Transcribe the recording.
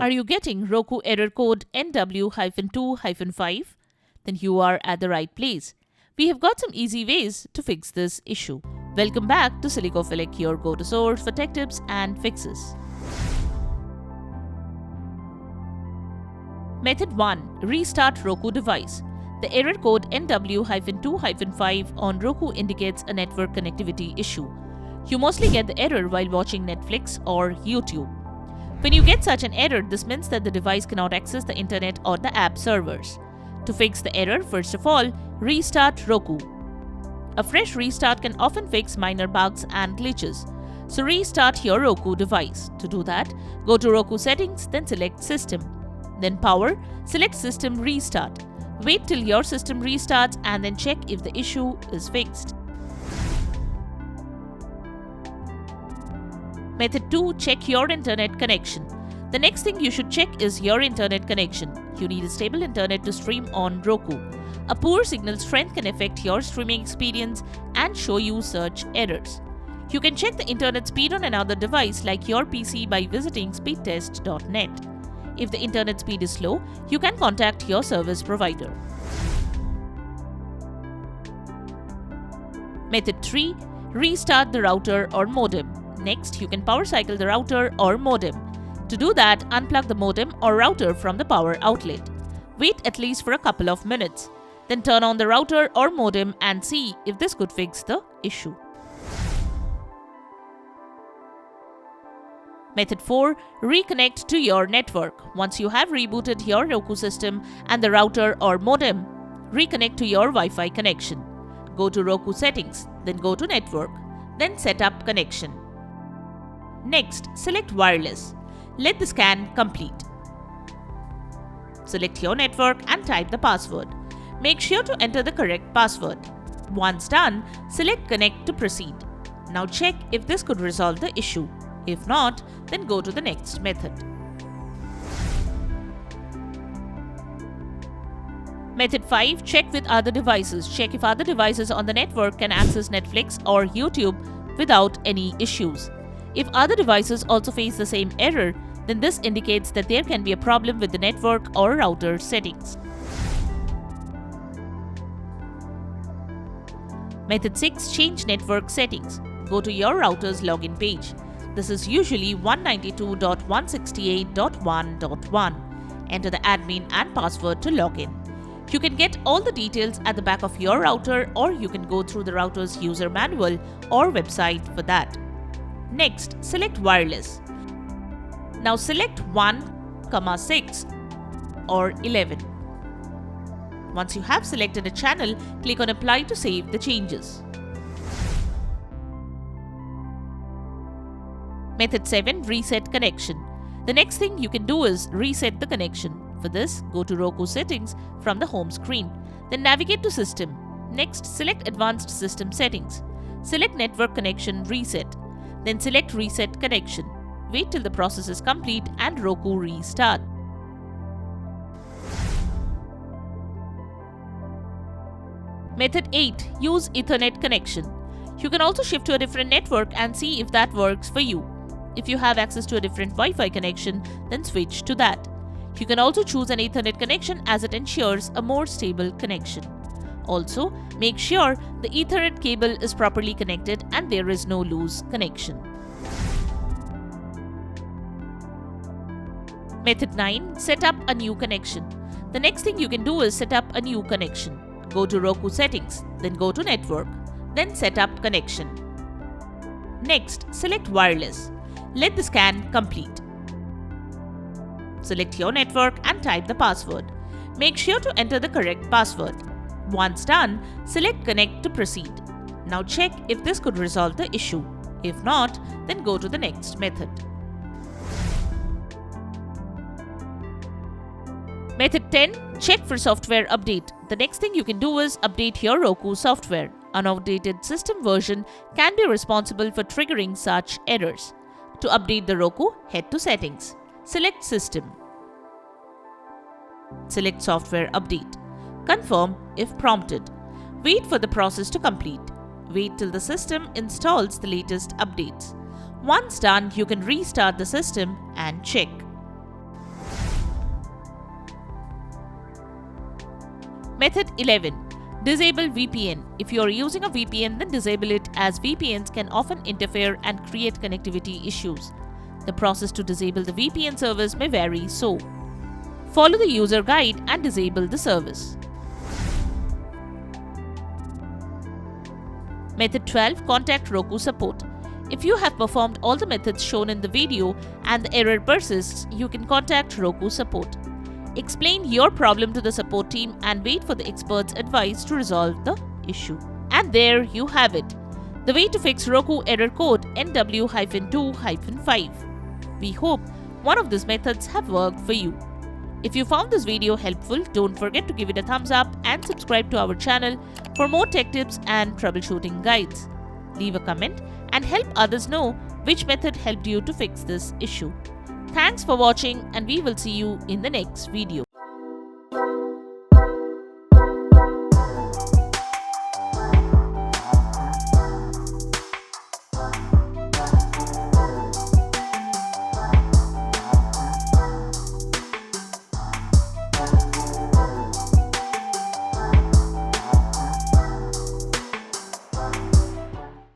Are you getting Roku error code NW-2-5? Then you are at the right place. We have got some easy ways to fix this issue. Welcome back to Silicophilic, your go-to source for tech tips and fixes. Method 1. Restart Roku device. The error code NW-2-5 on Roku indicates a network connectivity issue. You mostly get the error while watching Netflix or YouTube. When you get such an error, this means that the device cannot access the internet or the app servers. To fix the error, first of all, restart Roku. A fresh restart can often fix minor bugs and glitches. So restart your Roku device. To do that, go to Roku settings, then select System. Then Power, select System Restart. Wait till your system restarts and then check if the issue is fixed. Method 2. Check your internet connection. The next thing you should check is your internet connection. You need a stable internet to stream on Roku. A poor signal strength can affect your streaming experience and show you search errors. You can check the internet speed on another device like your PC by visiting speedtest.net. If the internet speed is slow, you can contact your service provider. Method 3. Restart the router or modem. Next, you can power cycle the router or modem. To do that, unplug the modem or router from the power outlet. Wait at least for a couple of minutes. Then turn on the router or modem and see if this could fix the issue. Method 4. Reconnect to your network. Once you have rebooted your Roku system and the router or modem, reconnect to your Wi-Fi connection. Go to Roku settings, then go to network, then set up connection. Next, select wireless. Let the scan complete. Select your network and type the password. Make sure to enter the correct password. Once done, select connect to proceed. Now check if this could resolve the issue. If not, then go to the next method. Method 5. Check with other devices. Check if other devices on the network can access Netflix or YouTube without any issues. If other devices also face the same error, then this indicates that there can be a problem with the network or router settings. Method 6. Change network settings. Go to your router's login page. This is usually 192.168.1.1. Enter the admin and password to log in. You can get all the details at the back of your router, or you can go through the router's user manual or website for that. Next, select wireless. Now select 1, 6 or 11. Once you have selected a channel, click on Apply to save the changes. Method 7. Reset connection. The next thing you can do is reset the connection. For this, go to Roku settings from the home screen. Then navigate to System. Next, select Advanced System Settings. Select Network Connection Reset. Then select Reset Connection. Wait till the process is complete and Roku restart. Method 8. Use Ethernet connection. You can also shift to a different network and see if that works for you. If you have access to a different Wi-Fi connection, then switch to that. You can also choose an Ethernet connection as it ensures a more stable connection. Also, make sure the Ethernet cable is properly connected and there is no loose connection. Method 9. Set up a new connection. The next thing you can do is set up a new connection. Go to Roku settings, then go to network, then set up connection. Next, select wireless. Let the scan complete. Select your network and type the password. Make sure to enter the correct password. Once done, select connect to proceed. Now check if this could resolve the issue. If not, then go to the next method. Method 10. Check for software update. The next thing you can do is update your Roku software. An outdated system version can be responsible for triggering such errors. To update the Roku, head to Settings. Select System. Select Software Update. Confirm if prompted. Wait for the process to complete. Wait till the system installs the latest updates. Once done, you can restart the system and check. Method 11. Disable VPN. If you are using a VPN, then disable it, as VPNs can often interfere and create connectivity issues. The process to disable the VPN service may vary, so follow the user guide and disable the service. Method 12. Contact Roku support. If you have performed all the methods shown in the video and the error persists, you can contact Roku support. Explain your problem to the support team and wait for the expert's advice to resolve the issue. And there you have it, the way to fix Roku error code NW-2-5. We hope one of these methods have worked for you. If you found this video helpful, don't forget to give it a thumbs up and subscribe to our channel for more tech tips and troubleshooting guides. Leave a comment and help others know which method helped you to fix this issue. Thanks for watching, and we will see you in the next video.